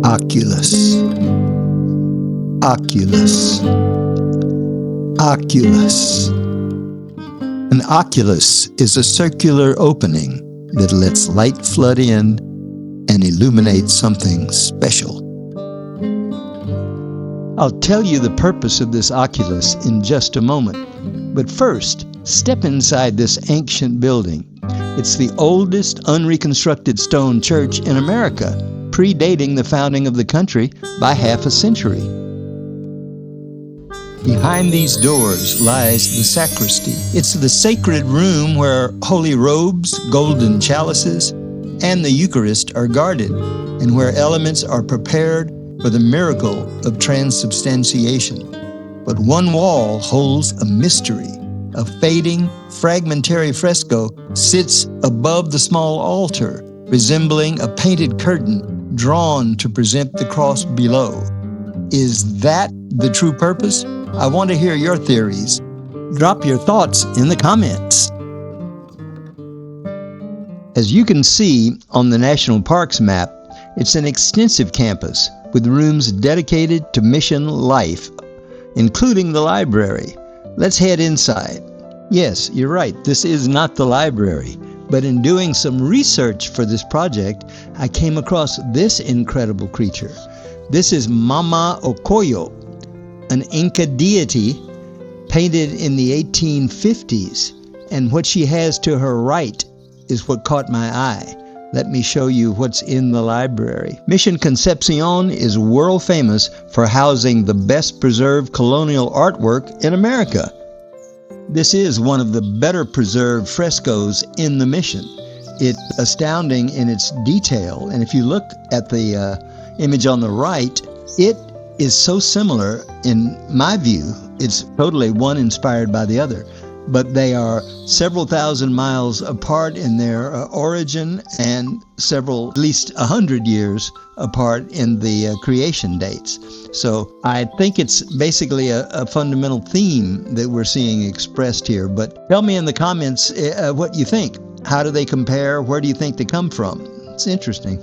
Oculus, oculus, oculus. An oculus is a circular opening that lets light flood in and illuminate something special. I'll tell you the purpose of this oculus in just a moment, but first, step inside this ancient building. It's the oldest unreconstructed stone church in America, predating the founding of the country by half a century. Behind these doors lies the sacristy. It's the sacred room where holy robes, golden chalices, and the Eucharist are guarded, and where elements are prepared for the miracle of transubstantiation. But one wall holds a mystery. A fading, fragmentary fresco sits above the small altar, resembling a painted curtain drawn to present the cross below. Is that the true purpose? I want to hear your theories. Drop your thoughts in the comments. As you can see on the National Parks map, it's an extensive campus with rooms dedicated to mission life, including the library. Let's head inside. Yes, you're right, this is not the library, but in doing some research for this project, I came across this incredible creature. This is Mama Okoyo, an Inca deity painted in the 1850s, and what she has to her right is what caught my eye. Let me show you what's in the library. Mission Concepcion is world famous for housing the best preserved colonial artwork in America. This is one of the better preserved frescoes in the mission. It's astounding in its detail, and if you look at the image on the right, it is so similar in my view. It's totally one inspired by the other, but they are several thousand miles apart in their origin and at least 100 years apart in the creation dates. So I think it's basically a fundamental theme that we're seeing expressed here. But tell me in the comments what you think. How do they compare? Where do you think they come from? It's interesting.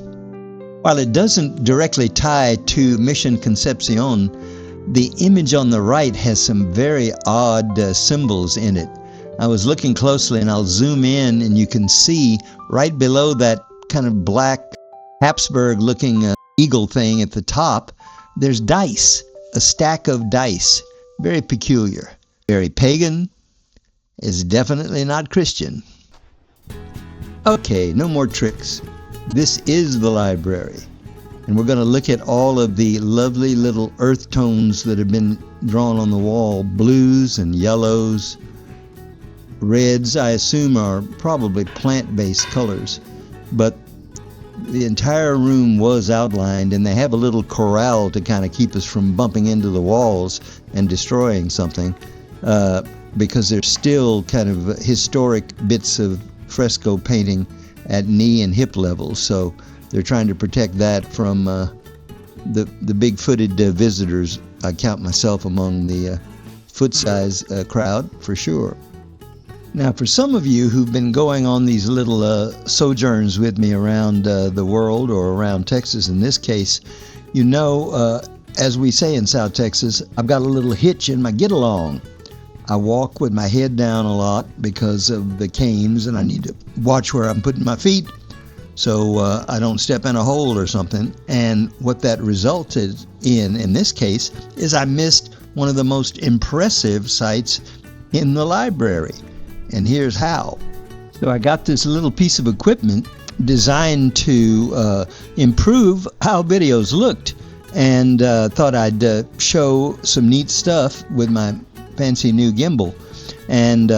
While it doesn't directly tie to Mission Concepcion, the image on the right has some very odd symbols in it. I was looking closely, and I'll zoom in, and you can see right below that kind of black Habsburg-looking eagle thing at the top, there's dice, a stack of dice. Very peculiar. Very pagan. Is definitely not Christian. Okay, no more tricks. This is the library, and we're going to look at all of the lovely little earth tones that have been drawn on the wall. Blues and yellows. Reds, I assume, are probably plant-based colors, but the entire room was outlined, and they have a little corral to kind of keep us from bumping into the walls and destroying something, because there's still kind of historic bits of fresco painting at knee and hip levels, so they're trying to protect that from the big-footed visitors. I count myself among the foot-size crowd for sure. Now, for some of you who've been going on these little sojourns with me around the world, or around Texas in this case, you know, as we say in South Texas, I've got a little hitch in my get-along. I walk with my head down a lot because of the canes, and I need to watch where I'm putting my feet so I don't step in a hole or something. And what that resulted in this case, is I missed one of the most impressive sights in the library. And here's how. So I got this little piece of equipment designed to improve how videos looked, and thought I'd show some neat stuff with my fancy new gimbal. And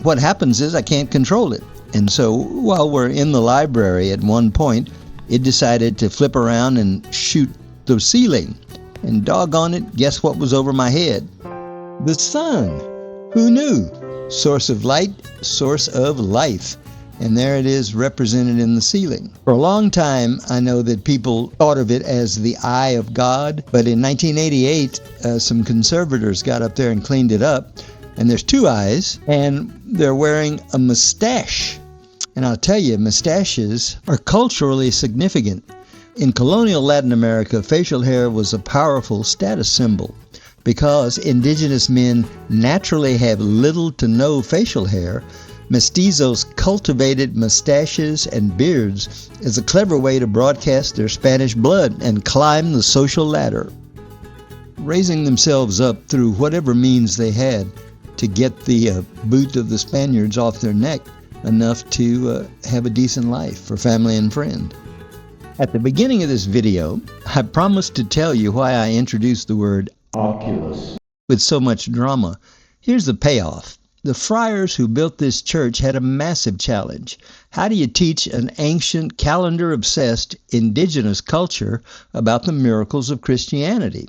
what happens is I can't control it. And so while we're in the library, at one point, it decided to flip around and shoot the ceiling. And doggone it, guess what was over my head? The sun. Who knew? Source of light, source of life. And there it is represented in the ceiling. For a long time, I know that people thought of it as the eye of God, but in 1988, some conservators got up there and cleaned it up, and there's two eyes, and they're wearing a mustache. And I'll tell you, mustaches are culturally significant. In colonial Latin America, facial hair was a powerful status symbol. Because indigenous men naturally have little to no facial hair, mestizos cultivated mustaches and beards as a clever way to broadcast their Spanish blood and climb the social ladder, raising themselves up through whatever means they had to get the boot of the Spaniards off their neck enough to have a decent life for family and friend. At the beginning of this video, I promised to tell you why I introduced the word oculus with so much drama. Here's the payoff. The friars who built this church had a massive challenge. How do you teach an ancient, calendar-obsessed, indigenous culture about the miracles of Christianity?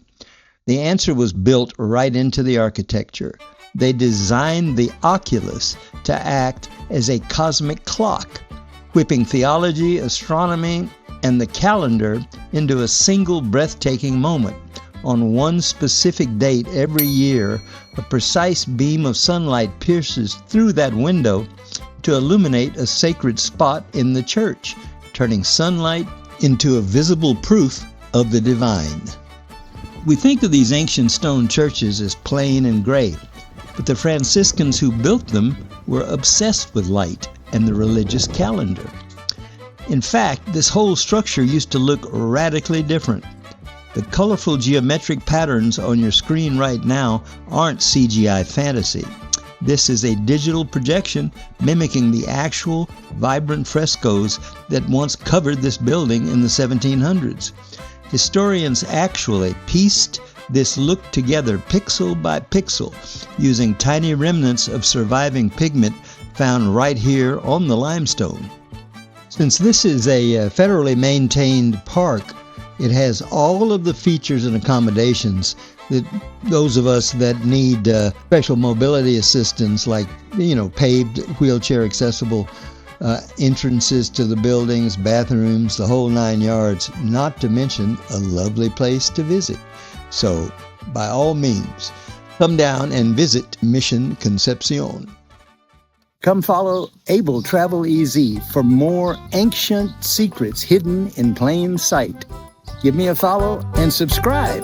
The answer was built right into the architecture. They designed the oculus to act as a cosmic clock, whipping theology, astronomy, and the calendar into a single breathtaking moment. On one specific date every year, a precise beam of sunlight pierces through that window to illuminate a sacred spot in the church, turning sunlight into a visible proof of the divine. We think of these ancient stone churches as plain and gray, but the Franciscans who built them were obsessed with light and the religious calendar. In fact, this whole structure used to look radically different. The colorful geometric patterns on your screen right now aren't CGI fantasy. This is a digital projection mimicking the actual vibrant frescoes that once covered this building in the 1700s. Historians actually pieced this look together pixel by pixel using tiny remnants of surviving pigment found right here on the limestone. Since this is a federally maintained park, it has all of the features and accommodations that those of us that need special mobility assistance, like, paved, wheelchair accessible entrances to the buildings, bathrooms, the whole 9 yards, not to mention a lovely place to visit. So, by all means, come down and visit Mission Concepcion. Come follow AbleTravel-Ez for more ancient secrets hidden in plain sight. Give me a follow and subscribe.